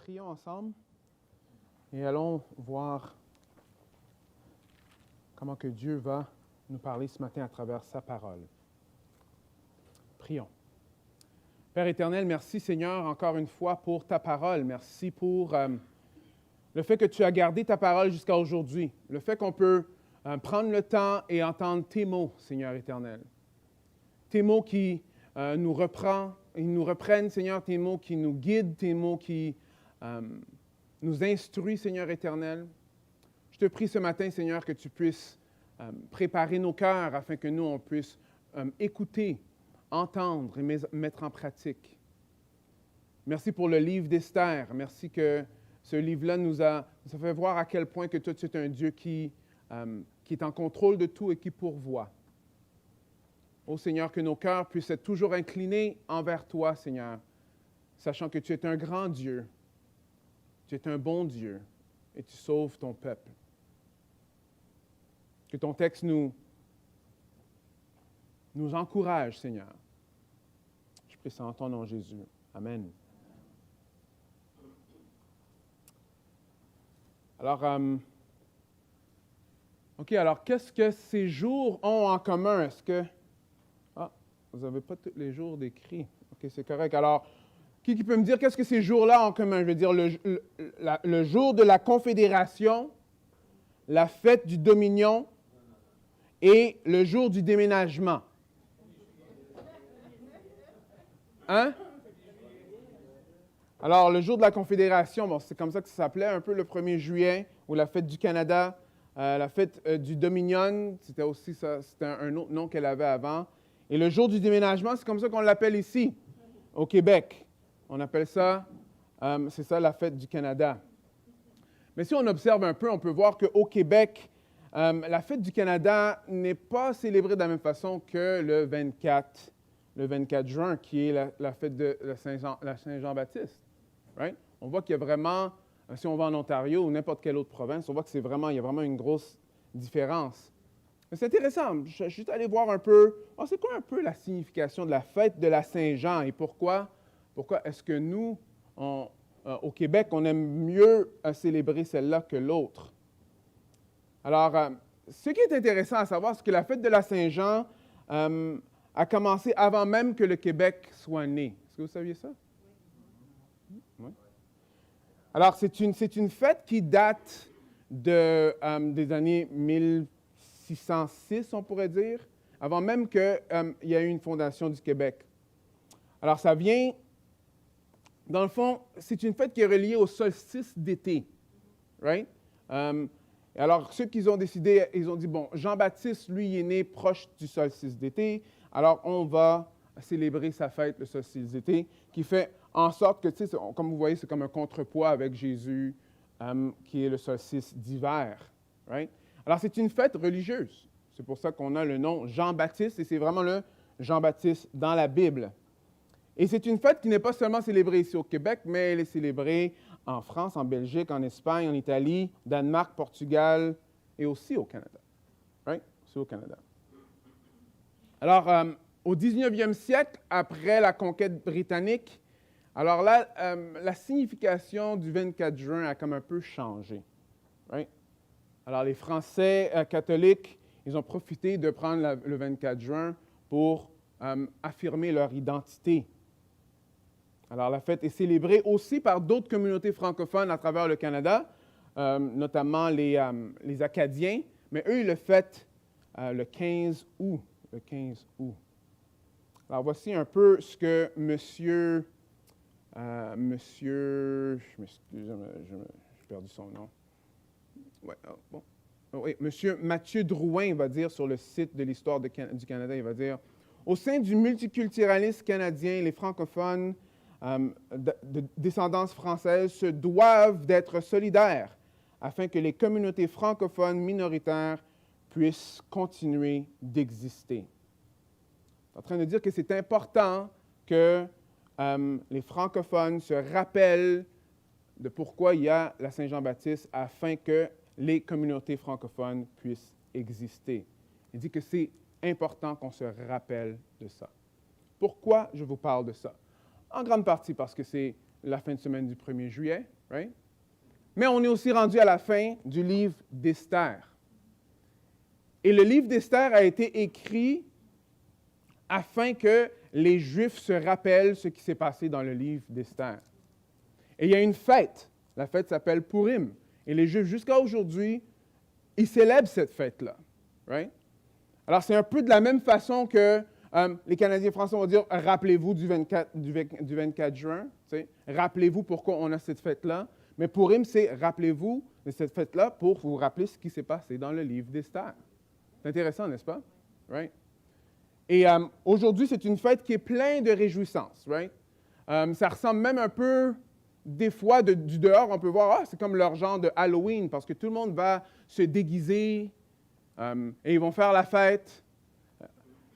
prions ensemble et allons voir comment que Dieu va nous parler ce matin à travers sa parole. Prions. Père éternel, merci Seigneur encore une fois pour ta parole. Merci pour le fait que tu as gardé ta parole jusqu'à aujourd'hui. Le fait qu'on peut prendre le temps et entendre tes mots, Seigneur éternel. Tes mots qui nous reprennent, Seigneur, tes mots qui nous guident, tes mots qui nous instruisent, Seigneur éternel. Je te prie ce matin, Seigneur, que tu puisses préparer nos cœurs afin que nous, on puisse écouter, entendre et mettre en pratique. Merci pour le livre d'Esther. Merci que ce livre-là nous a fait voir à quel point que toi, tu es un Dieu qui est en contrôle de tout et qui pourvoit. Ô Seigneur, que nos cœurs puissent être toujours inclinés envers toi, Seigneur, sachant que tu es un grand Dieu, tu es un bon Dieu et tu sauves ton peuple. Que ton texte nous encourage, Seigneur. Je prie ça en ton nom, Jésus. Amen. Alors, alors qu'est-ce que ces jours ont en commun? Est-ce que... Ah, vous n'avez pas tous les jours décrits. OK, c'est correct. Alors, qui peut me dire qu'est-ce que ces jours-là ont en commun? Je veux dire, le jour de la Confédération, la fête du Dominion et le jour du déménagement. Hein? Alors, le jour de la Confédération, bon, c'est comme ça que ça s'appelait un peu le 1er juillet, ou la fête du Canada, la fête du Dominion, c'était aussi ça, c'était un autre nom qu'elle avait avant. Et le jour du déménagement, c'est comme ça qu'on l'appelle ici, au Québec. On appelle ça, c'est ça la fête du Canada. Mais si on observe un peu, on peut voir qu'au Québec, la fête du Canada n'est pas célébrée de la même façon que le 24 juin, qui est la fête de la Saint-Jean-Baptiste. Right? On voit qu'il y a vraiment, si on va en Ontario ou n'importe quelle autre province, on voit qu'il y a vraiment une grosse différence. Mais c'est intéressant, je suis allé voir un peu, c'est quoi un peu la signification de la fête de la Saint-Jean et pourquoi est-ce que nous, au Québec, on aime mieux célébrer celle-là que l'autre? Alors, ce qui est intéressant à savoir, c'est que la fête de la Saint-Jean a commencé avant même que le Québec soit né. Est-ce que vous saviez ça? Oui. Alors, c'est une fête qui date des années 1606, on pourrait dire, avant même qu'il y ait eu une fondation du Québec. Alors, ça vient, dans le fond, c'est une fête qui est reliée au solstice d'été. Right? Alors, ceux qui ont décidé, ils ont dit, bon, Jean-Baptiste, lui, il est né proche du solstice d'été, alors on va célébrer sa fête, le solstice d'été, qui fait en sorte que, tu sais, comme vous voyez, c'est comme un contrepoids avec Jésus, qui est le solstice d'hiver. Right? Alors, c'est une fête religieuse. C'est pour ça qu'on a le nom Jean-Baptiste, et c'est vraiment le Jean-Baptiste dans la Bible. Et c'est une fête qui n'est pas seulement célébrée ici au Québec, mais elle est célébrée en France, en Belgique, en Espagne, en Italie, Danemark, Portugal et aussi au Canada. Right? Aussi au Canada. Alors, au 19e siècle, après la conquête britannique, alors là, la signification du 24 juin a comme un peu changé. Right? Alors, les Français catholiques, ils ont profité de prendre le 24 juin pour affirmer leur identité. Alors, la fête est célébrée aussi par d'autres communautés francophones à travers le Canada, notamment les Acadiens, mais eux, ils le fêtent le 15 août. Le 15 août. Alors, voici un peu ce que monsieur, je m'excuse, j'ai perdu son nom. Ouais, bon. Oui, monsieur Mathieu Drouin va dire sur le site de l'Histoire du Canada, il va dire « Au sein du multiculturalisme canadien, les francophones de descendance française se doivent d'être solidaires afin que les communautés francophones minoritaires puissent continuer d'exister. » C'est en train de dire que c'est important que les francophones se rappellent de pourquoi il y a la Saint-Jean-Baptiste afin que les communautés francophones puissent exister. Il dit que c'est important qu'on se rappelle de ça. Pourquoi je vous parle de ça? En grande partie parce que c'est la fin de semaine du 1er juillet, Right? Mais on est aussi rendu à la fin du livre d'Esther. Et le livre d'Esther a été écrit afin que les Juifs se rappellent ce qui s'est passé dans le livre d'Esther. Et il y a une fête. La fête s'appelle Purim. Et les Juifs, jusqu'à aujourd'hui, ils célèbrent cette fête-là. Right? Alors, c'est un peu de la même façon que les Canadiens français vont dire « Rappelez-vous du 24 juin. » Rappelez-vous pourquoi on a cette fête-là. Mais Purim, c'est « Rappelez-vous de cette fête-là pour vous rappeler ce qui s'est passé dans le livre d'Esther. » C'est intéressant, n'est-ce pas? Right? Et aujourd'hui, c'est une fête qui est pleine de réjouissances. Right? Ça ressemble même un peu, des fois, du dehors, on peut voir, c'est comme leur genre de Halloween, parce que tout le monde va se déguiser et ils vont faire la fête.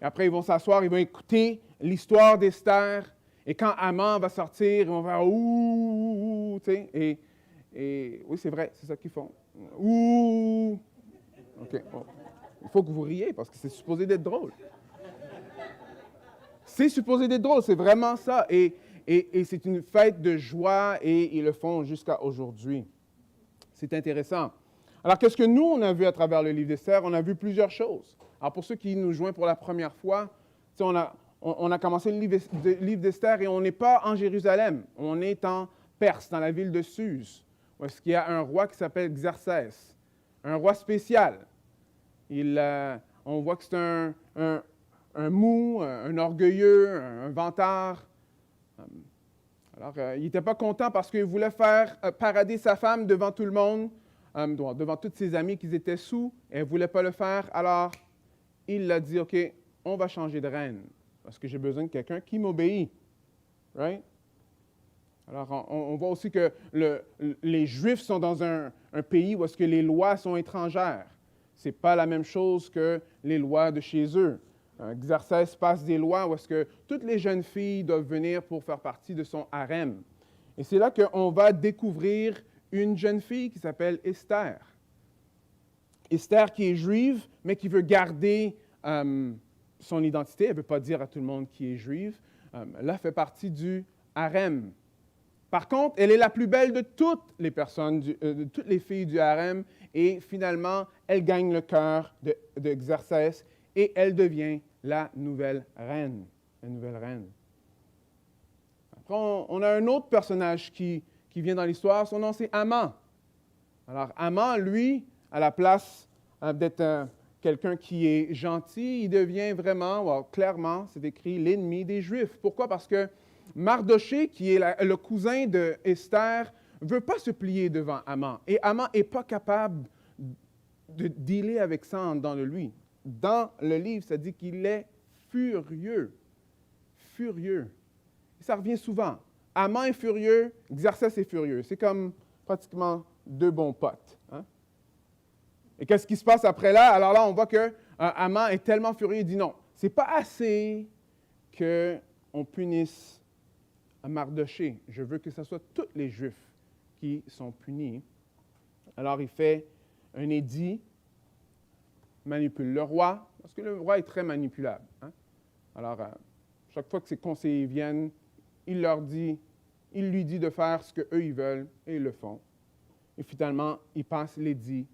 Et après, ils vont s'asseoir, ils vont écouter l'histoire d'Esther. Et quand Haman va sortir, ils vont faire « ouh », tu sais. Et oui, c'est vrai, c'est ça qu'ils font. « Ouh ». OK, bon. Il faut que vous riez parce que c'est supposé d'être drôle. C'est supposé d'être drôle, c'est vraiment ça. Et c'est une fête de joie et ils le font jusqu'à aujourd'hui. C'est intéressant. Alors, qu'est-ce que nous, on a vu à travers le livre d'Esther? On a vu plusieurs choses. Alors, pour ceux qui nous joignent pour la première fois, on a commencé le livre d'Esther et on n'est pas en Jérusalem. On est en Perse, dans la ville de Suse, où est-ce qu'il y a un roi qui s'appelle Xerxès, un roi spécial. On voit que c'est un mou, un orgueilleux, un vantard. Alors, il n'était pas content parce qu'il voulait faire parader sa femme devant tout le monde, devant tous ses amis qui étaient sous, et elle ne voulait pas le faire. Alors, il a dit, OK, on va changer de reine, parce que j'ai besoin de quelqu'un qui m'obéit. Right? Alors, on voit aussi que les Juifs sont dans un pays où est-ce que les lois sont étrangères. Ce n'est pas la même chose que les lois de chez eux. Xerxès passe des lois où est-ce que toutes les jeunes filles doivent venir pour faire partie de son harem. Et c'est là qu'on va découvrir une jeune fille qui s'appelle Esther. Esther qui est juive, mais qui veut garder son identité. Elle ne veut pas dire à tout le monde qui est juive. Là, fait partie du harem. Par contre, elle est la plus belle de toutes les personnes, de toutes les filles du harem, et finalement, elle gagne le cœur de Xerxès et elle devient la nouvelle reine. La nouvelle reine. Après, on a un autre personnage qui vient dans l'histoire, son nom c'est Haman. Alors, Haman, lui, à la place d'être quelqu'un qui est gentil, il devient vraiment, clairement, c'est écrit, l'ennemi des Juifs. Pourquoi? Parce que Mardoché, qui est le cousin d'Esther, ne veut pas se plier devant Haman. Et Haman n'est pas capable de dealer avec ça dans lui. Dans le livre, ça dit qu'il est furieux. Furieux. Et ça revient souvent. Haman est furieux, Xerxès est furieux. C'est comme pratiquement deux bons potes. Hein? Et qu'est-ce qui se passe après là? Alors là, on voit que Haman est tellement furieux, il dit non, c'est pas assez qu'on punisse Mardoché. Je veux que ce soit tous les Juifs qui sont punis. Alors il fait un édit, manipule le roi, parce que le roi est très manipulable. Hein? Alors, chaque fois que ses conseillers viennent, il lui dit de faire ce qu'eux ils veulent, et ils le font. Et finalement, il passe l'édit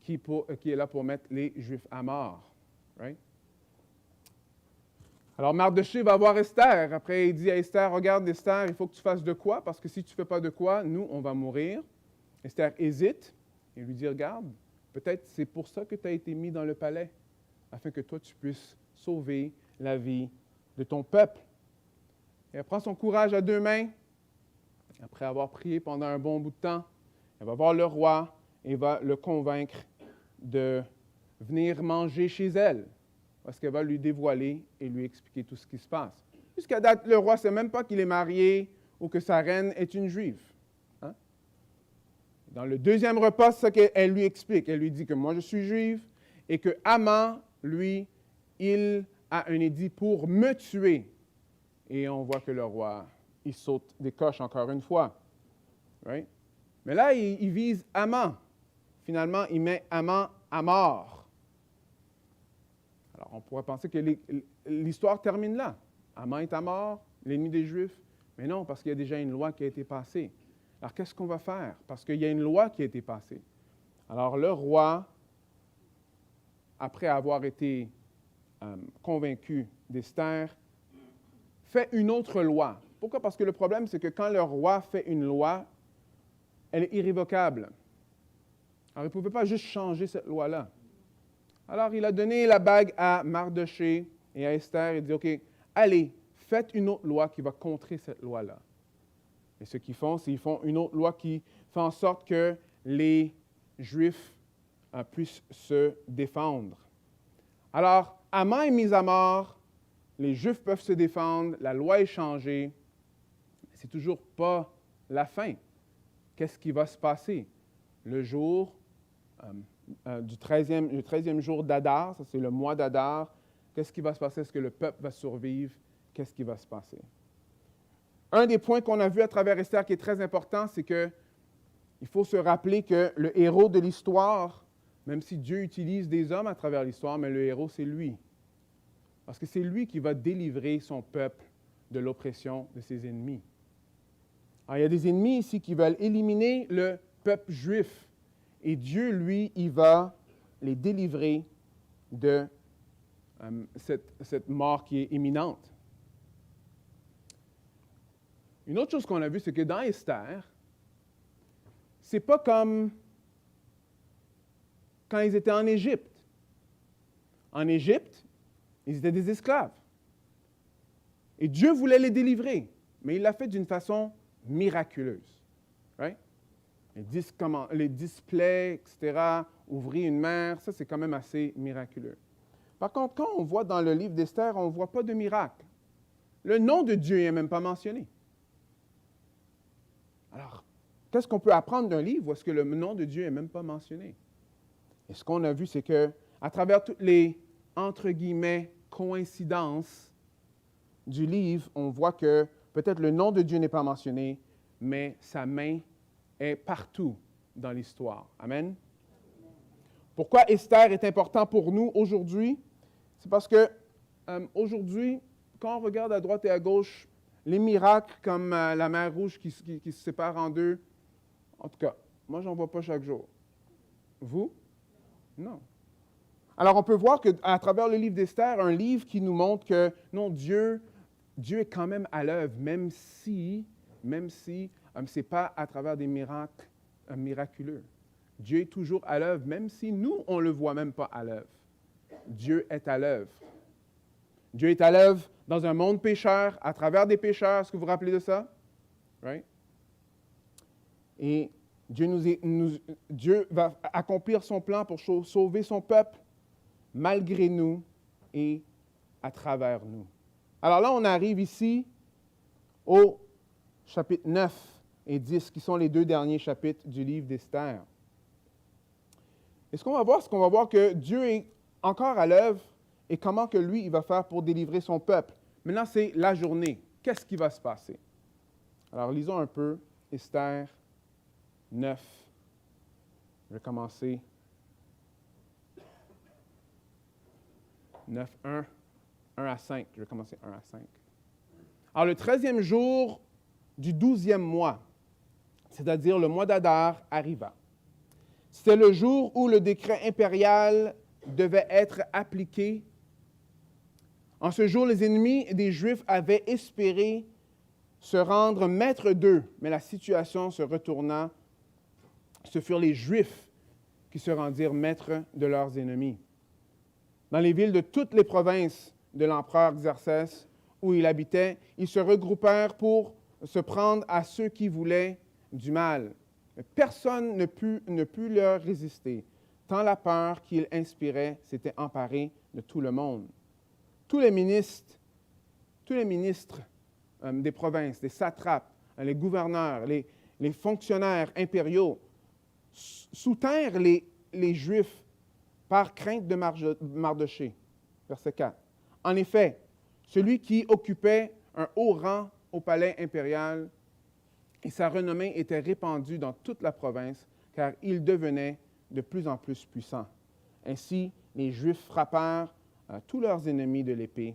qui est là pour mettre les Juifs à mort. Right? Alors, Mardoché va voir Esther. Après, il dit à Esther, regarde Esther, il faut que tu fasses de quoi, parce que si tu ne fais pas de quoi, nous, on va mourir. Esther hésite et lui dit, regarde, peut-être c'est pour ça que tu as été mis dans le palais, afin que toi, tu puisses sauver la vie de ton peuple. Et elle prend son courage à deux mains. Après avoir prié pendant un bon bout de temps, elle va voir le roi et va le convaincre de venir manger chez elle, parce qu'elle va lui dévoiler et lui expliquer tout ce qui se passe. Jusqu'à date, le roi ne sait même pas qu'il est marié ou que sa reine est une juive. Hein? Dans le deuxième repas, c'est ce qu'elle lui explique. Elle lui dit que moi, je suis juive et que Haman, lui, il a un édit pour me tuer. Et on voit que le roi, il saute des coches encore une fois. Right? Mais là, il vise Haman. Finalement, il met Haman à mort. Alors, on pourrait penser que l'histoire termine là. Haman est à mort, l'ennemi des Juifs. Mais non, parce qu'il y a déjà une loi qui a été passée. Alors, qu'est-ce qu'on va faire? Parce qu'il y a une loi qui a été passée. Alors, le roi, après avoir été convaincu d'Esther, fait une autre loi. Pourquoi? Parce que le problème, c'est que quand le roi fait une loi, elle est irrévocable. Alors, il ne pouvait pas juste changer cette loi-là. Alors, il a donné la bague à Mardoché et à Esther et dit, OK, allez, faites une autre loi qui va contrer cette loi-là. Et ce qu'ils font, c'est qu'ils font une autre loi qui fait en sorte que les Juifs puissent se défendre. Alors, Haman est mis à mort, les Juifs peuvent se défendre, la loi est changée. C'est toujours pas la fin. Qu'est-ce qui va se passer? Le jour du 13e jour d'Adar, ça c'est le mois d'Adar, qu'est-ce qui va se passer? Est-ce que le peuple va survivre? Qu'est-ce qui va se passer? Un des points qu'on a vu à travers Esther qui est très important, c'est qu'il faut se rappeler que le héros de l'histoire, même si Dieu utilise des hommes à travers l'histoire, mais le héros, c'est lui. Parce que c'est lui qui va délivrer son peuple de l'oppression de ses ennemis. Alors, il y a des ennemis ici qui veulent éliminer le peuple juif. Et Dieu, lui, il va les délivrer de cette mort qui est imminente. Une autre chose qu'on a vue, c'est que dans Esther, c'est pas comme quand ils étaient en Égypte. En Égypte, ils étaient des esclaves. Et Dieu voulait les délivrer, mais il l'a fait d'une façon miraculeuse. Right? Les displays, etc., ouvrir une mer, ça c'est quand même assez miraculeux. Par contre, quand on voit dans le livre d'Esther, on ne voit pas de miracle. Le nom de Dieu n'est même pas mentionné. Alors, qu'est-ce qu'on peut apprendre d'un livre où est-ce que le nom de Dieu n'est même pas mentionné? Et ce qu'on a vu, c'est que à travers toutes les, entre guillemets, coïncidences du livre, on voit que peut-être le nom de Dieu n'est pas mentionné, mais sa main est partout dans l'histoire. Amen? Pourquoi Esther est important pour nous aujourd'hui? C'est parce que aujourd'hui, quand on regarde à droite et à gauche, les miracles comme la mer Rouge qui se sépare en deux, en tout cas, moi, j'en vois pas chaque jour. Vous? Non. Alors, on peut voir qu'à travers le livre d'Esther, un livre qui nous montre que, non, Dieu est quand même à l'œuvre, même si ce n'est pas à travers des miracles miraculeux. Dieu est toujours à l'œuvre, même si nous, on ne le voit même pas à l'œuvre. Dieu est à l'œuvre. Dieu est à l'œuvre dans un monde pécheur, à travers des pécheurs. Est-ce que vous vous rappelez de ça? Right? Et Dieu va accomplir son plan pour sauver son peuple malgré nous et à travers nous. Alors là, on arrive ici au chapitre 9 et 10, qui sont les deux derniers chapitres du livre d'Esther. Et ce qu'on va voir, c'est qu'on va voir que Dieu est encore à l'œuvre et comment que lui, il va faire pour délivrer son peuple. Maintenant, c'est la journée. Qu'est-ce qui va se passer? Alors, lisons un peu Esther 9. Je vais commencer. 9, 1 à 5. Je vais commencer 1 à 5. Alors, le 13e jour du 12e mois, c'est-à-dire le mois d'Adar, arriva. C'était le jour où le décret impérial devait être appliqué. En ce jour, les ennemis des Juifs avaient espéré se rendre maîtres d'eux, mais la situation se retourna. Ce furent les Juifs qui se rendirent maîtres de leurs ennemis. Dans les villes de toutes les provinces de l'empereur Xerxès où il habitait, ils se regroupèrent pour se prendre à ceux qui voulaient du mal. Personne ne put leur résister, tant la peur qu'ils inspiraient s'était emparée de tout le monde. Tous les ministres des provinces, les satrapes, les gouverneurs, les fonctionnaires impériaux soutinrent les Juifs par crainte de Mardoché. Verset 4. En effet, celui qui occupait un haut rang au palais impérial et sa renommée était répandue dans toute la province, car il devenait de plus en plus puissant. Ainsi, les Juifs frappèrent tous leurs ennemis de l'épée.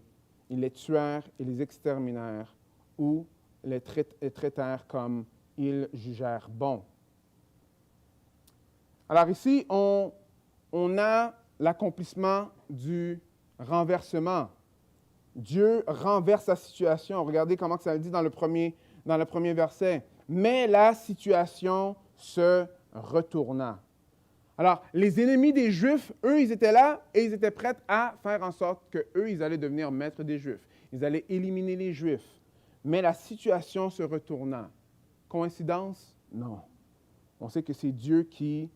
Ils les tuèrent et les exterminèrent ou les traitèrent comme ils jugèrent bon. Alors ici, on a l'accomplissement du renversement. Dieu renverse la situation. Regardez comment ça le dit dans le premier verset. Mais la situation se retourna. Alors, les ennemis des Juifs, eux, ils étaient là et ils étaient prêts à faire en sorte qu'eux, ils allaient devenir maîtres des Juifs. Ils allaient éliminer les Juifs. Mais la situation se retourna. Coïncidence? Non. On sait que c'est Dieu qui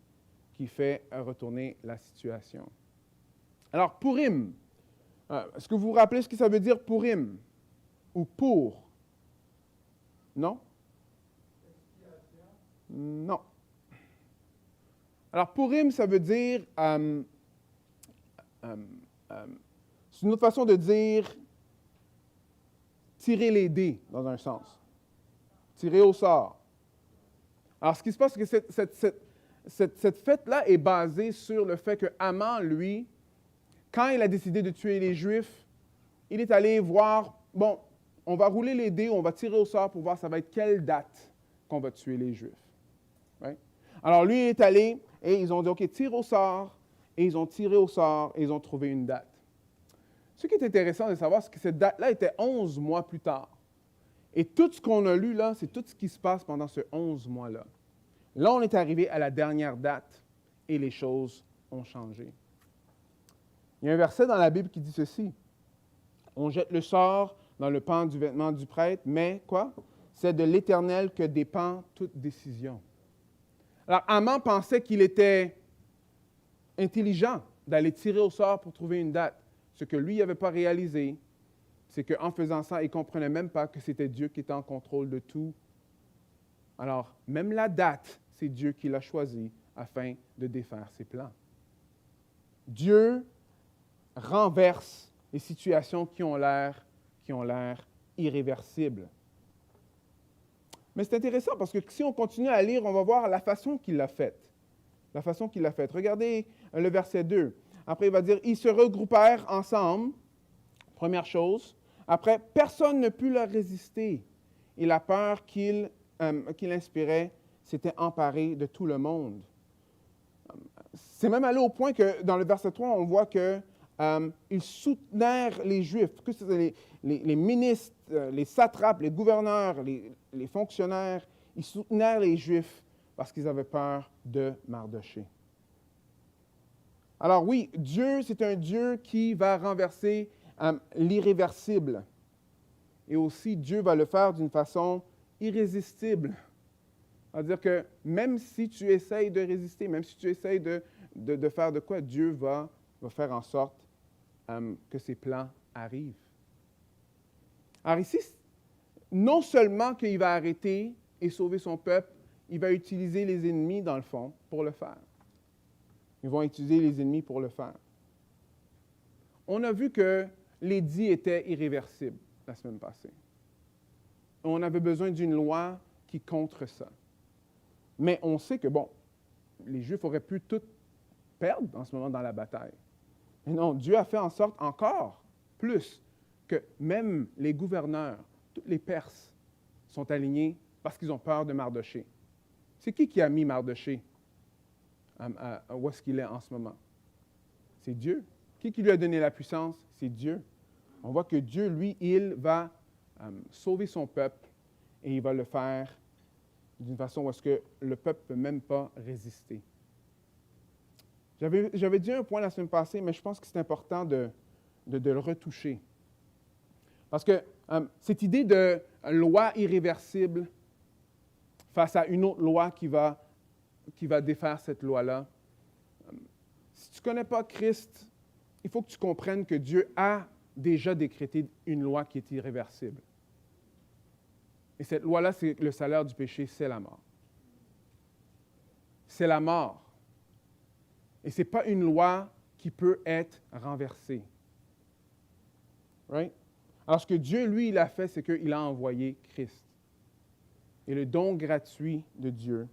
fait retourner la situation. Alors, Purim. Est-ce que vous vous rappelez ce que ça veut dire Purim? Ou pour? Non? Non. Alors, Purim, ça veut dire, c'est une autre façon de dire tirer les dés, dans un sens. Tirer au sort. Alors, ce qui se passe, c'est que cette fête-là est basée sur le fait que Haman, lui, quand il a décidé de tuer les Juifs, il est allé voir, bon, on va rouler les dés, on va tirer au sort pour voir ça va être quelle date qu'on va tuer les Juifs. Right? Alors, lui, il est allé et ils ont dit, OK, tire au sort. Et ils ont tiré au sort et ils ont trouvé une date. Ce qui est intéressant de savoir, c'est que cette date-là était 11 mois plus tard. Et tout ce qu'on a lu là, c'est tout ce qui se passe pendant ce 11 mois-là. Là, on est arrivé à la dernière date et les choses ont changé. Il y a un verset dans la Bible qui dit ceci. On jette le sort dans le pan du vêtement du prêtre, mais quoi? C'est de l'Éternel que dépend toute décision. Alors, Haman pensait qu'il était intelligent d'aller tirer au sort pour trouver une date. Ce que lui n'avait pas réalisé, c'est qu'en faisant ça, il ne comprenait même pas que c'était Dieu qui était en contrôle de tout. Alors, même la date, c'est Dieu qui l'a choisie afin de défaire ses plans. Dieu renverse les situations qui ont l'air irréversibles. Mais c'est intéressant parce que si on continue à lire, on va voir la façon qu'il l'a faite. La façon qu'il l'a faite. Regardez le verset 2. Après, il va dire, ils se regroupèrent ensemble. Première chose. Après, personne ne put leur résister. Et la peur qu'il inspirait s'était emparée de tout le monde. C'est même allé au point que dans le verset 3, on voit que ils soutenèrent les Juifs, que ce soit les ministres, les satrapes, les gouverneurs, les fonctionnaires, ils soutenèrent les Juifs parce qu'ils avaient peur de Mardochée. Alors oui, Dieu, c'est un Dieu qui va renverser l'irréversible. Et aussi, Dieu va le faire d'une façon irrésistible. C'est-à-dire que même si tu essayes de résister, même si tu essayes de faire de quoi, Dieu va faire en sorte que ses plans arrivent. Alors ici, non seulement qu'il va arrêter et sauver son peuple, il va utiliser les ennemis, dans le fond, pour le faire. Ils vont utiliser les ennemis pour le faire. On a vu que l'édit était irréversible la semaine passée. On avait besoin d'une loi qui contre ça. Mais on sait que, bon, les Juifs auraient pu tout perdre en ce moment dans la bataille. Mais non, Dieu a fait en sorte encore plus que même les gouverneurs, tous les Perses, sont alignés parce qu'ils ont peur de Mardochée. C'est qui a mis Mardochée où est-ce qu'il est en ce moment? C'est Dieu. Qui lui a donné la puissance? C'est Dieu. On voit que Dieu, lui, il va sauver son peuple et il va le faire d'une façon où est-ce que le peuple ne peut même pas résister. J'avais dit un point la semaine passée, mais je pense que c'est important de le retoucher. Parce que cette idée de loi irréversible face à une autre loi qui va défaire cette loi-là, si tu ne connais pas Christ, il faut que tu comprennes que Dieu a déjà décrété une loi qui est irréversible. Et cette loi-là, c'est le salaire du péché, c'est la mort. C'est la mort. Et ce n'est pas une loi qui peut être renversée. Right? Alors, ce que Dieu, lui, il a fait, c'est qu'il a envoyé Christ. Et le don gratuit de Dieu,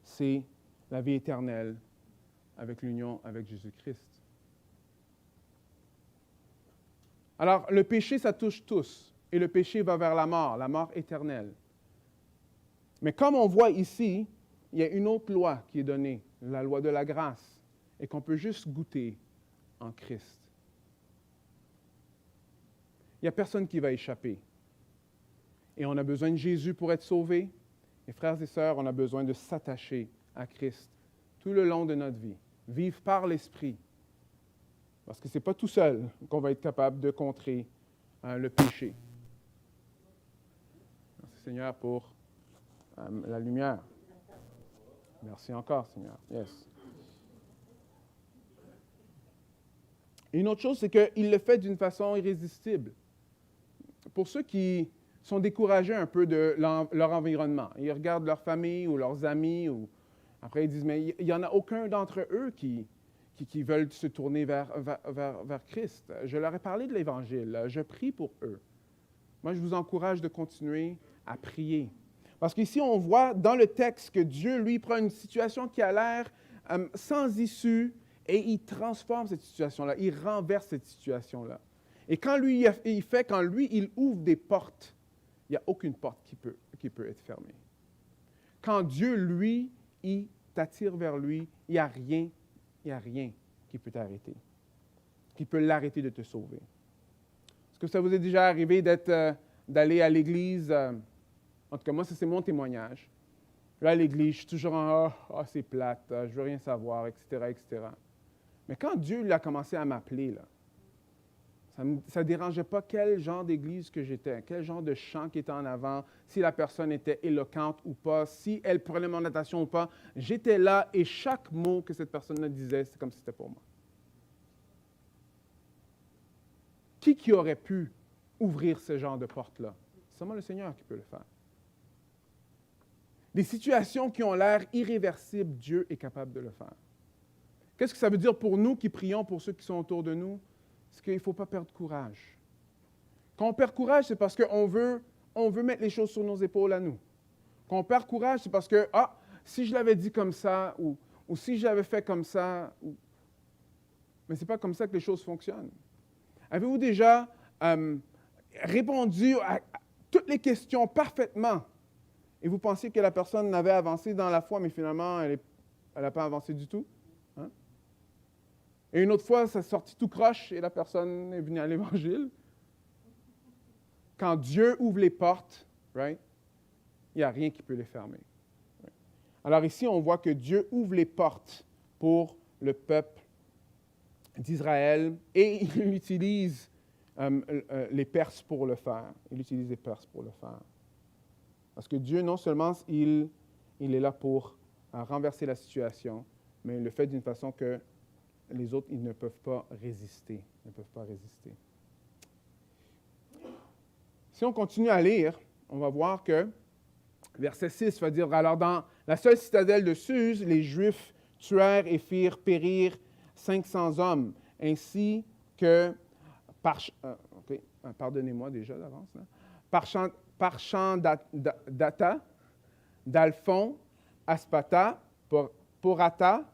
c'est la vie éternelle avec l'union avec Jésus-Christ. Alors, le péché, ça touche tous. Et le péché va vers la mort éternelle. Mais comme on voit ici, il y a une autre loi qui est donnée, la loi de la grâce, et qu'on peut juste goûter en Christ. Il n'y a personne qui va échapper. Et on a besoin de Jésus pour être sauvé. Et frères et sœurs, on a besoin de s'attacher à Christ tout le long de notre vie. Vivre par l'Esprit. Parce que ce n'est pas tout seul qu'on va être capable de contrer le péché. Merci Seigneur pour la lumière. Merci encore Seigneur. Yes. Et une autre chose, c'est qu'il le fait d'une façon irrésistible. Pour ceux qui sont découragés un peu de leur environnement, ils regardent leur famille ou leurs amis, ou après ils disent, mais il n'y en a aucun d'entre eux qui veulent se tourner vers Christ. Je leur ai parlé de l'Évangile, je prie pour eux. Moi, je vous encourage de continuer à prier. Parce qu'ici, on voit dans le texte que Dieu, lui, prend une situation qui a l'air sans issue et il transforme cette situation-là, il renverse cette situation-là. Et quand lui, il ouvre des portes, il n'y a aucune porte qui peut être fermée. Quand Dieu, lui, il t'attire vers lui, il n'y a rien qui peut t'arrêter, qui peut l'arrêter de te sauver. Est-ce que ça vous est déjà arrivé d'aller à l'église? En tout cas, moi, ça, c'est mon témoignage. Là, à l'église, je suis toujours en « Ah, c'est plate, je ne veux rien savoir, etc., etc. » Mais quand Dieu il a commencé à m'appeler, là, ça ne dérangeait pas quel genre d'église que j'étais, quel genre de chant qui était en avant, si la personne était éloquente ou pas, si elle prenait mon attention ou pas. J'étais là et chaque mot que cette personne-là disait, c'est comme si c'était pour moi. Qui aurait pu ouvrir ce genre de porte-là? C'est seulement le Seigneur qui peut le faire. Des situations qui ont l'air irréversibles, Dieu est capable de le faire. Qu'est-ce que ça veut dire pour nous qui prions pour ceux qui sont autour de nous? C'est qu'il ne faut pas perdre courage. Quand on perd courage, c'est parce qu'on veut mettre les choses sur nos épaules à nous. Quand on perd courage, c'est parce que, si je l'avais dit comme ça, ou si je l'avais fait comme ça, mais ce n'est pas comme ça que les choses fonctionnent. Avez-vous déjà répondu à toutes les questions parfaitement et vous pensiez que la personne avait avancé dans la foi, mais finalement, elle n'a pas avancé du tout? Hein? Et une autre fois, ça sortit tout croche et la personne est venue à l'Évangile. Quand Dieu ouvre les portes, right, il n'y a rien qui peut les fermer. Right? Alors ici, on voit que Dieu ouvre les portes pour le peuple d'Israël et il utilise les Perses pour le faire. Il utilise les Perses pour le faire. Parce que Dieu, non seulement il est là pour renverser la situation, mais il le fait d'une façon que les autres, ils ne peuvent pas résister. Ils ne peuvent pas résister. Si on continue à lire, on va voir que verset 6 va dire, « Alors dans la seule citadelle de Suse, les Juifs tuèrent et firent périr 500 hommes, ainsi que pardonnez-moi déjà d'avance, là, Parchandata, Dalphon, Aspata, Porata,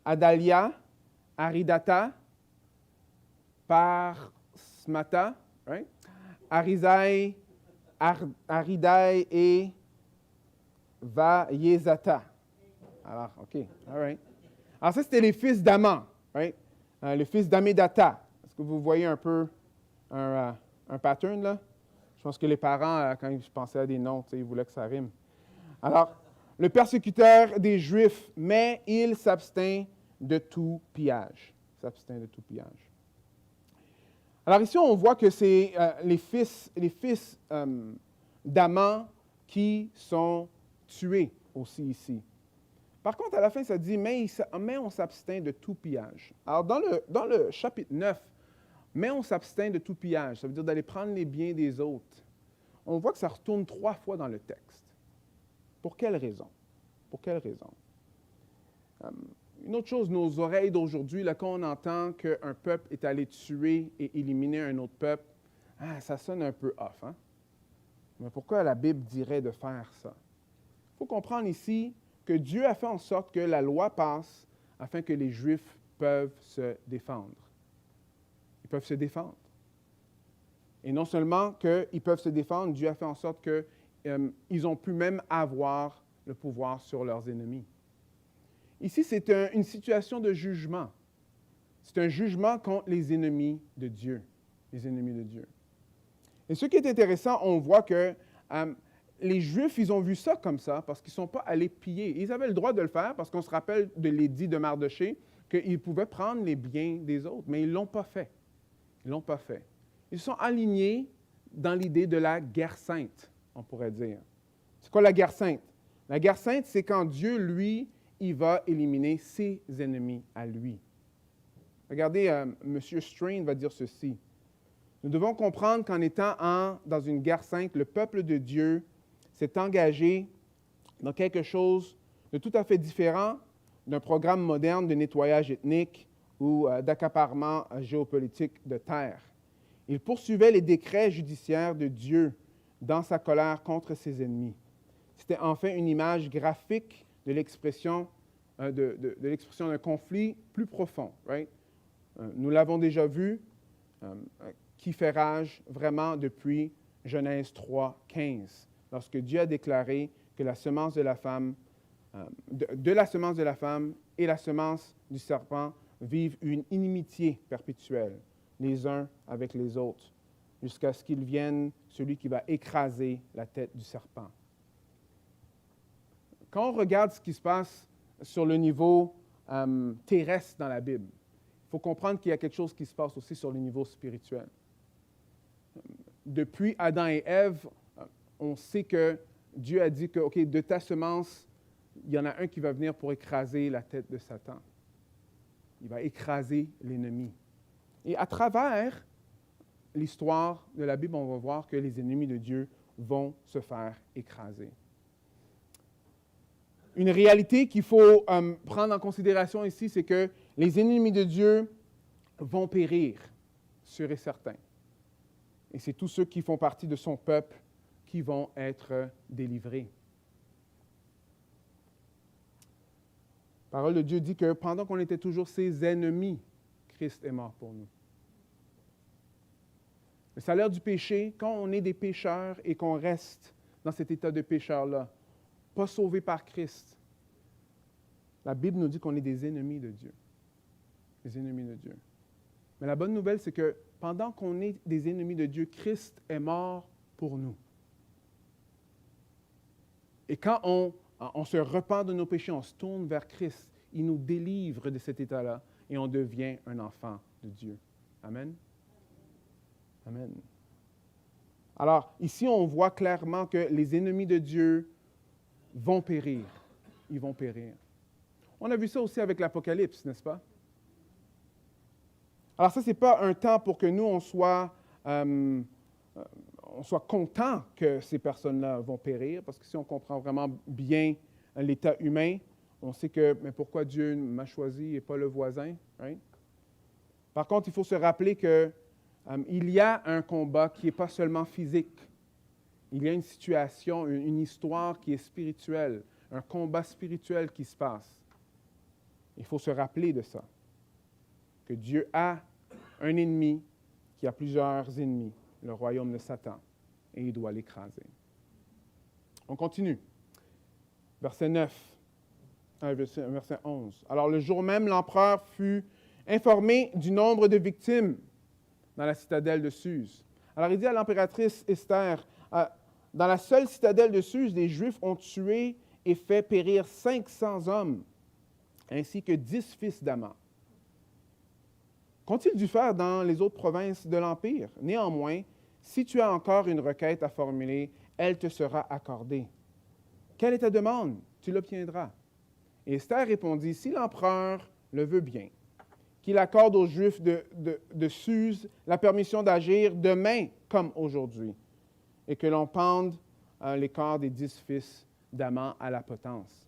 Adalia, Aridata, Parsmata, right? Arizai, Aridai et Vayezata. Alors, OK, all right. Alors ça, c'était les fils d'Aman, right? Le fils d'Amedata. Est-ce que vous voyez un peu un pattern, là? Je pense que les parents, quand ils pensaient à des noms, ils voulaient que ça rime. Alors, le persécuteur des Juifs, mais il s'abstint de tout pillage. S'abstint de tout pillage. Alors ici, on voit que c'est les fils d'Aman qui sont tués aussi ici. Par contre, à la fin, ça dit, mais on s'abstint de tout pillage. Alors, dans le chapitre 9, mais on s'abstint de tout pillage, ça veut dire d'aller prendre les biens des autres. On voit que ça retourne 3 fois dans le texte. Pour quelle raison? Pour quelle raison? Une autre chose, nos oreilles d'aujourd'hui, là, quand on entend qu'un peuple est allé tuer et éliminer un autre peuple, ça sonne un peu off, hein? Mais pourquoi la Bible dirait de faire ça? Il faut comprendre ici que Dieu a fait en sorte que la loi passe afin que les Juifs peuvent se défendre. Ils peuvent se défendre. Et non seulement qu'ils peuvent se défendre, Dieu a fait en sorte ils ont pu même avoir le pouvoir sur leurs ennemis. Ici, c'est une situation de jugement. C'est un jugement contre les ennemis de Dieu. Les ennemis de Dieu. Et ce qui est intéressant, on voit que les Juifs, ils ont vu ça comme ça parce qu'ils ne sont pas allés piller. Ils avaient le droit de le faire parce qu'on se rappelle de l'édit de Mardochée qu'ils pouvaient prendre les biens des autres, mais ils ne l'ont pas fait. Ils ne l'ont pas fait. Ils sont alignés dans l'idée de la guerre sainte, on pourrait dire. C'est quoi la guerre sainte? La guerre sainte, c'est quand Dieu, lui, il va éliminer ses ennemis à lui. Regardez, M. Strain va dire ceci. Nous devons comprendre qu'en étant dans une guerre sainte, le peuple de Dieu s'est engagé dans quelque chose de tout à fait différent d'un programme moderne de nettoyage ethnique ou d'accaparement géopolitique de terre. Il poursuivait les décrets judiciaires de Dieu dans sa colère contre ses ennemis. C'était enfin une image graphique de l'expression d'un conflit plus profond. Right? Nous l'avons déjà vu, qui fait rage vraiment depuis Genèse 3, 15, lorsque Dieu a déclaré que la semence de la femme, de la semence de la femme et la semence du serpent vivent une inimitié perpétuelle, les uns avec les autres, jusqu'à ce qu'il vienne celui qui va écraser la tête du serpent. Quand on regarde ce qui se passe sur le niveau terrestre dans la Bible, il faut comprendre qu'il y a quelque chose qui se passe aussi sur le niveau spirituel. Depuis Adam et Ève, on sait que Dieu a dit que, OK, de ta semence, il y en a un qui va venir pour écraser la tête de Satan. Il va écraser l'ennemi. Et à travers l'histoire de la Bible, on va voir que les ennemis de Dieu vont se faire écraser. Une réalité qu'il faut prendre en considération ici, c'est que les ennemis de Dieu vont périr, sûr et certain. Et c'est tous ceux qui font partie de son peuple qui vont être délivrés. La parole de Dieu dit que pendant qu'on était toujours ses ennemis, Christ est mort pour nous. Le salaire du péché, quand on est des pécheurs et qu'on reste dans cet état de pécheur-là, pas sauvés par Christ, la Bible nous dit qu'on est des ennemis de Dieu. Des ennemis de Dieu. Mais la bonne nouvelle, c'est que pendant qu'on est des ennemis de Dieu, Christ est mort pour nous. Et quand on se repent de nos péchés, on se tourne vers Christ, il nous délivre de cet état-là et on devient un enfant de Dieu. Amen. Amen. Alors, ici, on voit clairement que les ennemis de Dieu vont périr. Ils vont périr. On a vu ça aussi avec l'Apocalypse, n'est-ce pas? Alors ça, ce n'est pas un temps pour que nous, on soit contents que ces personnes-là vont périr, parce que si on comprend vraiment bien l'état humain, on sait que, mais pourquoi Dieu m'a choisi et pas le voisin? Right? Par contre, il faut se rappeler que il y a un combat qui n'est pas seulement physique. Il y a une situation, une histoire qui est spirituelle, un combat spirituel qui se passe. Il faut se rappeler de ça, que Dieu a un ennemi qui a plusieurs ennemis, le royaume de Satan, et il doit l'écraser. On continue. Verset 9, verset 11. Alors, le jour même, l'empereur fut informé du nombre de victimes dans la citadelle de Suse. Alors, il dit à l'impératrice Esther, dans la seule citadelle de Suse, les Juifs ont tué et fait périr 500 hommes, ainsi que 10 fils d'Aman. Qu'ont-ils dû faire dans les autres provinces de l'Empire? Néanmoins, si tu as encore une requête à formuler, elle te sera accordée. Quelle est ta demande? Tu l'obtiendras. Et Esther répondit, si l'empereur le veut bien, qu'il accorde aux Juifs de Suse la permission d'agir demain comme aujourd'hui, et que l'on pende les corps des 10 fils d'Aman à la potence.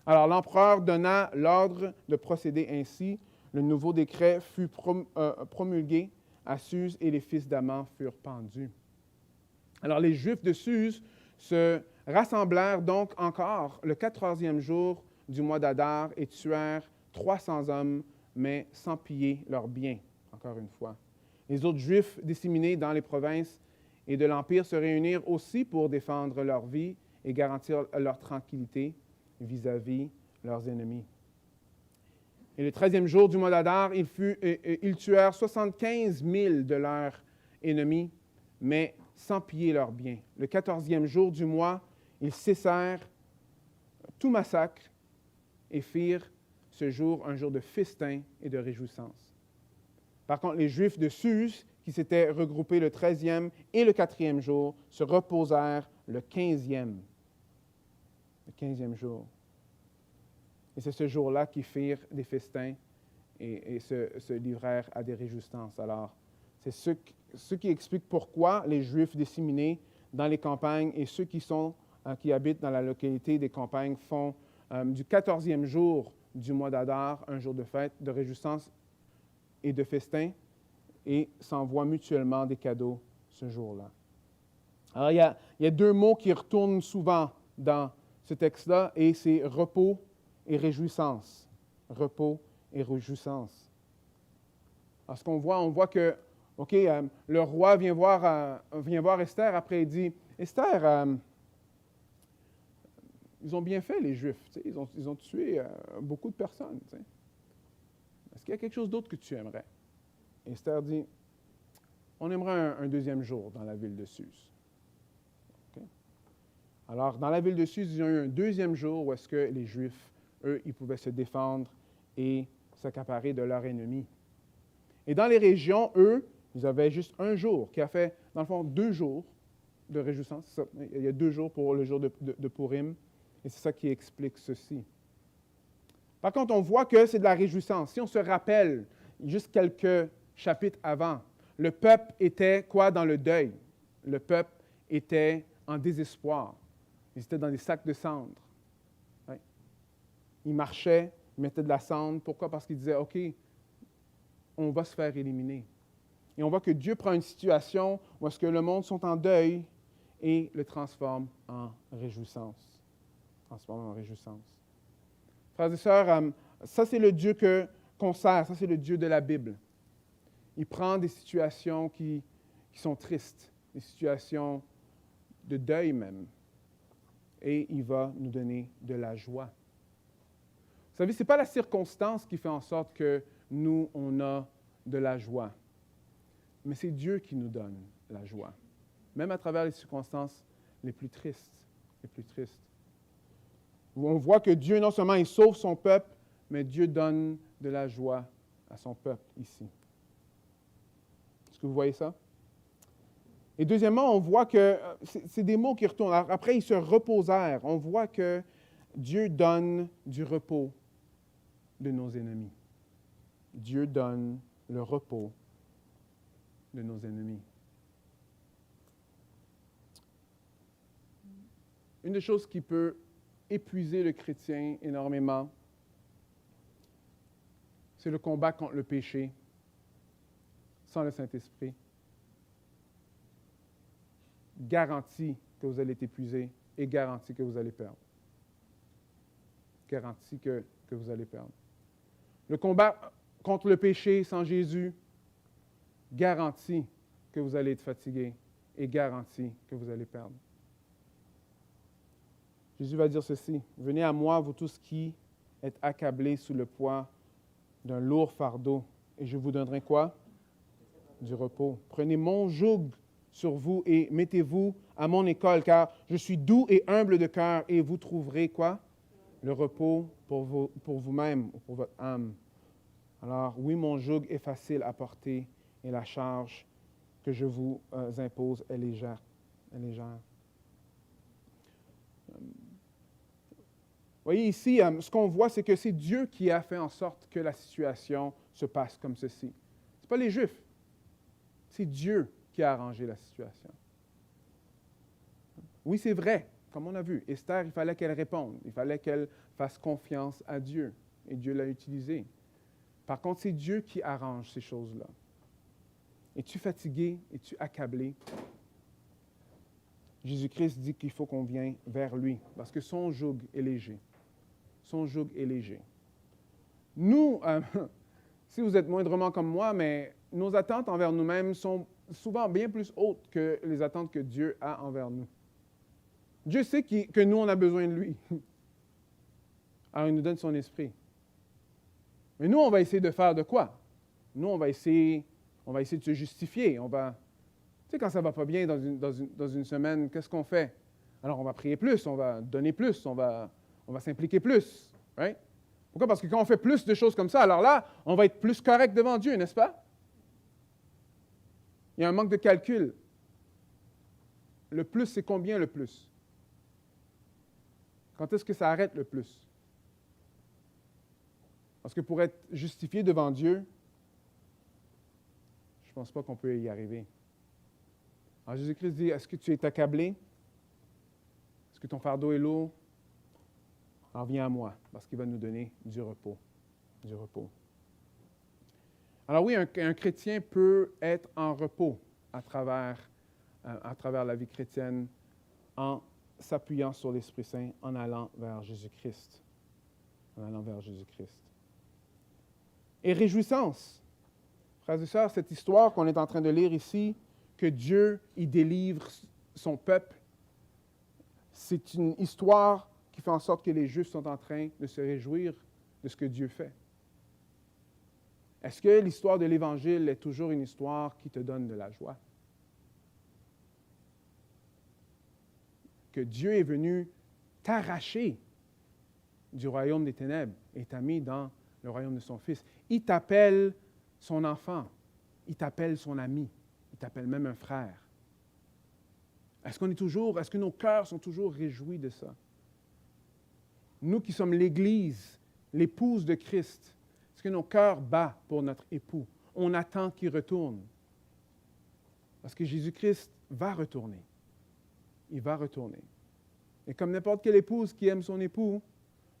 Alors l'empereur donna l'ordre de procéder ainsi. Le nouveau décret fut promulgué à Suse et les fils d'Aman furent pendus. Alors les Juifs de Suse se rassemblèrent donc encore le 14e jour du mois d'Adar et tuèrent 300 hommes, mais sans piller leurs biens, encore une fois. Les autres Juifs disséminés dans les provinces et de l'Empire se réunirent aussi pour défendre leur vie et garantir leur tranquillité vis-à-vis leurs ennemis. Et le 13e jour du mois d'Adar, ils tuèrent 75 000 de leurs ennemis, mais sans piller leurs biens. Le 14e jour du mois, ils cessèrent tout massacre et firent ce jour un jour de festin et de réjouissance. Par contre, les Juifs de Suse, qui s'étaient regroupés le 13e et le 4e jour, se reposèrent le 15e jour. Et c'est ce jour-là qu'ils firent des festins et se livrèrent à des réjouissances. Alors, c'est ce qui explique pourquoi les Juifs disséminés dans les campagnes et ceux qui habitent dans la localité des campagnes font du 14e jour du mois d'Adar un jour de fête, de réjouissance et de festin, et s'envoient mutuellement des cadeaux ce jour-là. Alors, il y a deux mots qui retournent souvent dans ce texte-là, et c'est repos et réjouissance. Repos et réjouissance. Alors, ce qu'on voit, on voit que, OK, le roi vient voir Esther, après il dit, Esther, ils ont bien fait, les Juifs, ils ont tué beaucoup de personnes. Est-ce qu'il y a quelque chose d'autre que tu aimerais? Et Esther dit, on aimerait un deuxième jour dans la ville de Suse. Okay? Alors, dans la ville de Suse, ils ont eu un deuxième jour où est-ce que les Juifs, eux, ils pouvaient se défendre et s'accaparer de leurs ennemis. Et dans les régions, eux, ils avaient juste un jour, qui a fait, dans le fond, 2 jours de réjouissance. Il y a 2 jours pour le jour de Purim, et c'est ça qui explique ceci. Par contre, on voit que c'est de la réjouissance. Si on se rappelle, juste quelques chapitres avant, le peuple était quoi dans le deuil? Le peuple était en désespoir. Ils étaient dans des sacs de cendres. Oui. Ils marchaient, ils mettaient de la cendre. Pourquoi? Parce qu'ils disaient, OK, on va se faire éliminer. Et on voit que Dieu prend une situation où est-ce que le monde sont en deuil et le transforme en réjouissance. Transforme en réjouissance. Frères et sœurs, ça c'est le Dieu qu'on sert, ça c'est le Dieu de la Bible. Il prend des situations qui sont tristes, des situations de deuil même, et il va nous donner de la joie. Vous savez, ce n'est pas la circonstance qui fait en sorte que nous, on a de la joie, mais c'est Dieu qui nous donne la joie, même à travers les circonstances les plus tristes, les plus tristes. Où on voit que Dieu, non seulement il sauve son peuple, mais Dieu donne de la joie à son peuple ici. Est-ce que vous voyez ça? Et deuxièmement, on voit que c'est des mots qui retournent. Alors, après, ils se reposèrent. On voit que Dieu donne du repos de nos ennemis. Dieu donne le repos de nos ennemis. Une des choses qui peut épuiser le chrétien énormément, c'est le combat contre le péché sans le Saint-Esprit. Garantie que vous allez être épuisé et garantie que vous allez perdre. Garantie que vous allez perdre. Le combat contre le péché sans Jésus, garantie que vous allez être fatigué et garantie que vous allez perdre. Jésus va dire ceci, « Venez à moi, vous tous qui êtes accablés sous le poids d'un lourd fardeau, et je vous donnerai quoi? Du repos. Prenez mon joug sur vous et mettez-vous à mon école, car je suis doux et humble de cœur, et vous trouverez quoi? Le repos pour vous-même ou pour votre âme. Alors, oui, mon joug est facile à porter, et la charge que je vous impose est légère. Vous voyez ici, ce qu'on voit, c'est que c'est Dieu qui a fait en sorte que la situation se passe comme ceci. Ce n'est pas les Juifs. C'est Dieu qui a arrangé la situation. Oui, c'est vrai, comme on a vu. Esther, il fallait qu'elle réponde. Il fallait qu'elle fasse confiance à Dieu. Et Dieu l'a utilisé. Par contre, c'est Dieu qui arrange ces choses-là. Es-tu fatigué? Es-tu accablé? Jésus-Christ dit qu'il faut qu'on vienne vers lui, parce que son joug est léger. Son joug est léger. Nous, si vous êtes moindrement comme moi, mais nos attentes envers nous-mêmes sont souvent bien plus hautes que les attentes que Dieu a envers nous. Dieu sait que nous, on a besoin de lui. Alors, il nous donne son esprit. Mais nous, on va essayer de faire de quoi? Nous, on va essayer de se justifier. Tu sais, quand ça ne va pas bien dans une semaine, qu'est-ce qu'on fait? Alors, on va prier plus, on va donner plus, on va s'impliquer plus. Right? Pourquoi? Parce que quand on fait plus de choses comme ça, alors là, on va être plus correct devant Dieu, n'est-ce pas? Il y a un manque de calcul. Le plus, c'est combien le plus? Quand est-ce que ça arrête le plus? Parce que pour être justifié devant Dieu, je ne pense pas qu'on peut y arriver. Alors Jésus-Christ dit, est-ce que tu es accablé? Est-ce que ton fardeau est lourd? Alors viens à moi, parce qu'il va nous donner du repos. Du repos. Alors oui, un chrétien peut être en repos à travers la vie chrétienne en s'appuyant sur l'Esprit Saint, en allant vers Jésus-Christ. En allant vers Jésus-Christ. Et réjouissance. Frères et sœurs, cette histoire qu'on est en train de lire ici, que Dieu y délivre son peuple, c'est une histoire qui fait en sorte que les Juifs sont en train de se réjouir de ce que Dieu fait. Est-ce que l'histoire de l'Évangile est toujours une histoire qui te donne de la joie? Que Dieu est venu t'arracher du royaume des ténèbres et t'a mis dans le royaume de son Fils. Il t'appelle son enfant, il t'appelle son ami, il t'appelle même un frère. Est-ce que nos cœurs sont toujours réjouis de ça? Nous qui sommes l'Église, l'épouse de Christ, est-ce que nos cœurs battent pour notre époux? On attend qu'il retourne. Parce que Jésus-Christ va retourner. Il va retourner. Et comme n'importe quelle épouse qui aime son époux,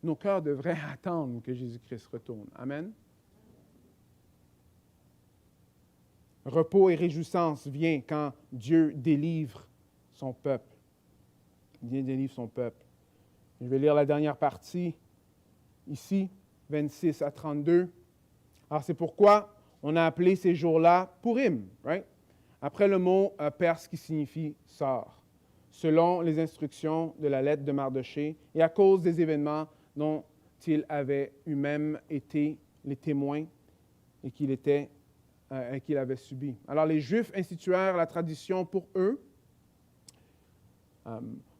nos cœurs devraient attendre que Jésus-Christ retourne. Amen? Repos et réjouissance vient quand Dieu délivre son peuple. Dieu délivre son peuple. Je vais lire la dernière partie, ici, 26 à 32. Alors, c'est pourquoi on a appelé ces jours-là Purim, right? Après le mot perse qui signifie sort, selon les instructions de la lettre de Mardochée et à cause des événements dont il avait lui-même été les témoins et qu'il avait subi. Alors, les Juifs instituèrent la tradition pour eux,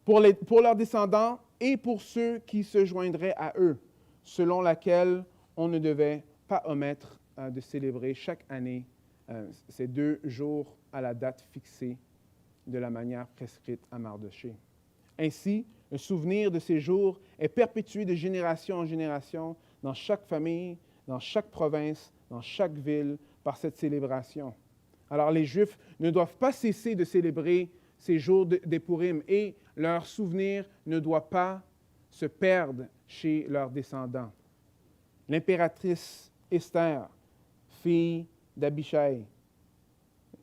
pour leurs descendants et pour ceux qui se joindraient à eux, selon laquelle on ne devait pas omettre de célébrer chaque année ces 2 jours à la date fixée de la manière prescrite à Mardochée. Ainsi, le souvenir de ces jours est perpétué de génération en génération dans chaque famille, dans chaque province, dans chaque ville, par cette célébration. Alors, les Juifs ne doivent pas cesser de célébrer ces jours des Purim et leur souvenir ne doit pas se perdre chez leurs descendants. L'impératrice Esther, fille d'Abichai,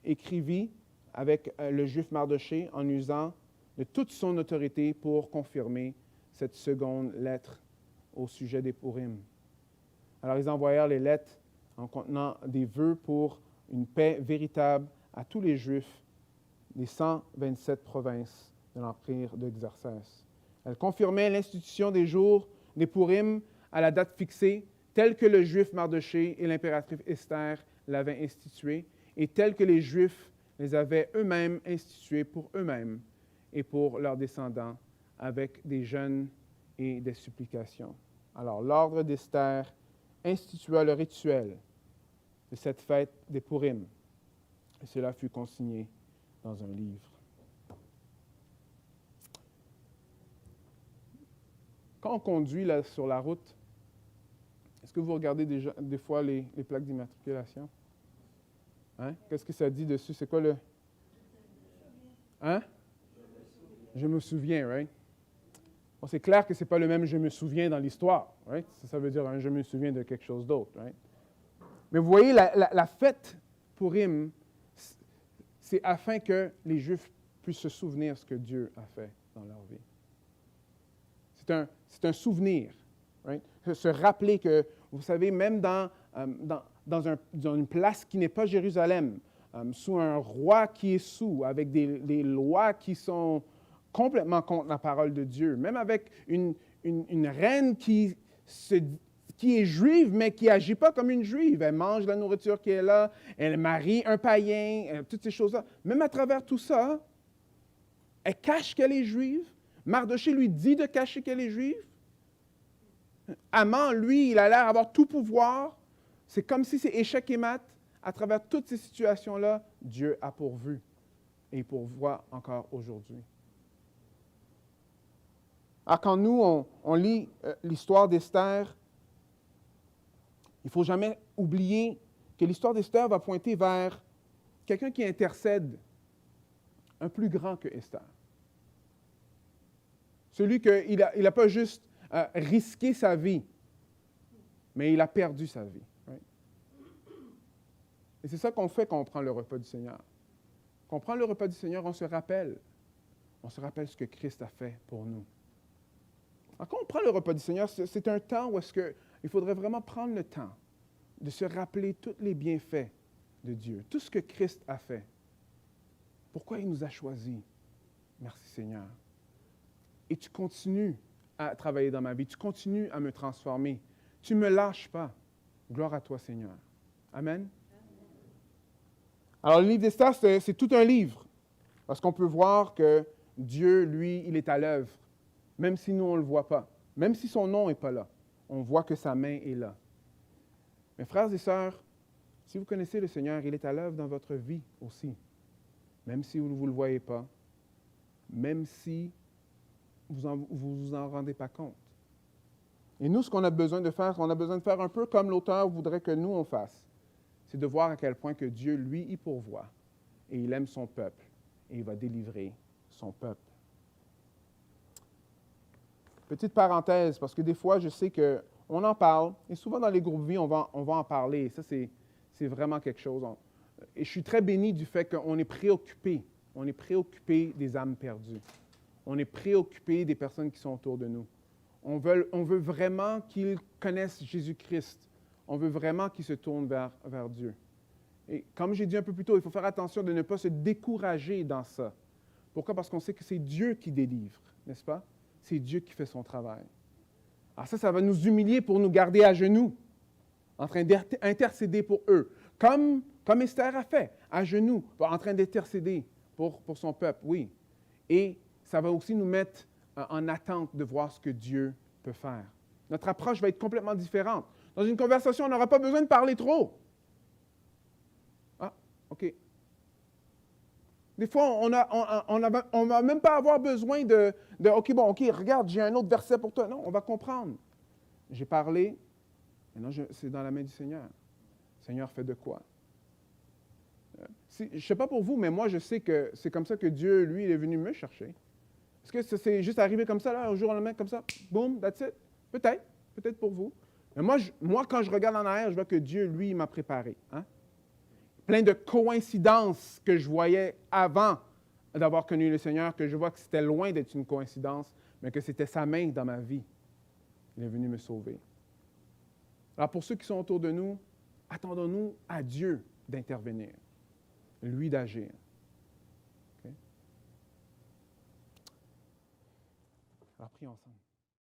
écrivit avec le Juif Mardochée en usant de toute son autorité pour confirmer cette seconde lettre au sujet des Purim. Alors, ils envoyèrent les lettres en contenant des vœux pour une paix véritable à tous les Juifs des 127 provinces de l'Empire de Xerxès. Elle confirmait l'institution des jours des Purim à la date fixée, telle que le Juif Mardochée et l'impératrice Esther l'avaient instituée, et telle que les Juifs les avaient eux-mêmes institués pour eux-mêmes et pour leurs descendants, avec des jeûnes et des supplications. Alors, l'ordre d'Esther institua le rituel de cette fête des Purim, et cela fut consigné dans un livre. Quand on conduit là, sur la route, est-ce que vous regardez des fois les plaques d'immatriculation? Hein? Qu'est-ce que ça dit dessus? C'est quoi le... Hein? Je me souviens, right? Bon, c'est clair que ce n'est pas le même « je me souviens » dans l'histoire, right? Ça veut dire un « je me souviens de quelque chose d'autre », right? Mais vous voyez, la fête Purim, c'est afin que les Juifs puissent se souvenir de ce que Dieu a fait dans leur vie. C'est un souvenir, right? Se rappeler que, vous savez, même dans une place qui n'est pas Jérusalem, sous un roi qui est sous, avec des lois qui sont complètement contre la parole de Dieu, même avec une reine qui est juive, mais qui n'agit pas comme une juive. Elle mange la nourriture qui est là, elle marie un païen, toutes ces choses-là. Même à travers tout ça, elle cache qu'elle est juive. Mardochée lui dit de cacher qu'elle est juive. Haman, lui, il a l'air d'avoir tout pouvoir. C'est comme si c'est échec et mat. À travers toutes ces situations-là, Dieu a pourvu et il pourvoit encore aujourd'hui. Alors, quand nous, on lit l'histoire d'Esther, il ne faut jamais oublier que l'histoire d'Esther va pointer vers quelqu'un qui intercède, un plus grand que Esther. Celui qu'il n'a pas juste risqué sa vie, mais il a perdu sa vie. Right? Et c'est ça qu'on fait quand on prend le repas du Seigneur. Quand on prend le repas du Seigneur, on se rappelle ce que Christ a fait pour nous. Alors, quand on prend le repas du Seigneur, c'est un temps où il faudrait vraiment prendre le temps de se rappeler tous les bienfaits de Dieu, tout ce que Christ a fait. Pourquoi il nous a choisis? Merci Seigneur. Et tu continues à travailler dans ma vie, tu continues à me transformer. Tu ne me lâches pas. Gloire à toi Seigneur. Amen. Alors le livre d'Esther, c'est tout un livre, parce qu'on peut voir que Dieu, lui, il est à l'œuvre. Même si nous, on ne le voit pas. Même si son nom n'est pas là. On voit que sa main est là. Mes frères et sœurs, si vous connaissez le Seigneur, il est à l'œuvre dans votre vie aussi. Même si vous ne le voyez pas. Même si vous vous en rendez pas compte. Et nous, ce qu'on a besoin de faire, on a besoin de faire un peu comme l'auteur voudrait que nous, on fasse. C'est de voir à quel point que Dieu, lui, il pourvoit. Et il aime son peuple. Et il va délivrer son peuple. Petite parenthèse, parce que des fois, je sais qu'on en parle, et souvent dans les groupes vie, on va en parler. Et ça, c'est vraiment quelque chose. Et je suis très béni du fait qu'on est préoccupé. On est préoccupé des âmes perdues. On est préoccupé des personnes qui sont autour de nous. On veut vraiment qu'ils connaissent Jésus-Christ. On veut vraiment qu'ils se tournent vers Dieu. Et comme j'ai dit un peu plus tôt, il faut faire attention de ne pas se décourager dans ça. Pourquoi? Parce qu'on sait que c'est Dieu qui délivre, n'est-ce pas? C'est Dieu qui fait son travail. Alors ça va nous humilier pour nous garder à genoux, en train d'intercéder pour eux. Comme Esther a fait, à genoux, en train d'intercéder pour son peuple, oui. Et ça va aussi nous mettre en attente de voir ce que Dieu peut faire. Notre approche va être complètement différente. Dans une conversation, on n'aura pas besoin de parler trop. Ah, OK. Des fois, on ne va même pas avoir besoin de OK, regarde, j'ai un autre verset pour toi. Non, on va comprendre. J'ai parlé, maintenant c'est dans la main du Seigneur. Le Seigneur fait de quoi? Je ne sais pas pour vous, mais moi, je sais que c'est comme ça que Dieu, lui, il est venu me chercher. Est-ce que c'est juste arrivé comme ça, là, un jour au lendemain, comme ça? Boum, that's it? Peut-être pour vous. Mais moi, quand je regarde en arrière, je vois que Dieu, lui, il m'a préparé. Hein? Plein de coïncidences que je voyais avant d'avoir connu le Seigneur, que je vois que c'était loin d'être une coïncidence, mais que c'était sa main dans ma vie. Il est venu me sauver. Alors pour ceux qui sont autour de nous, attendons-nous à Dieu d'intervenir, lui d'agir. Okay? Alors prions ensemble.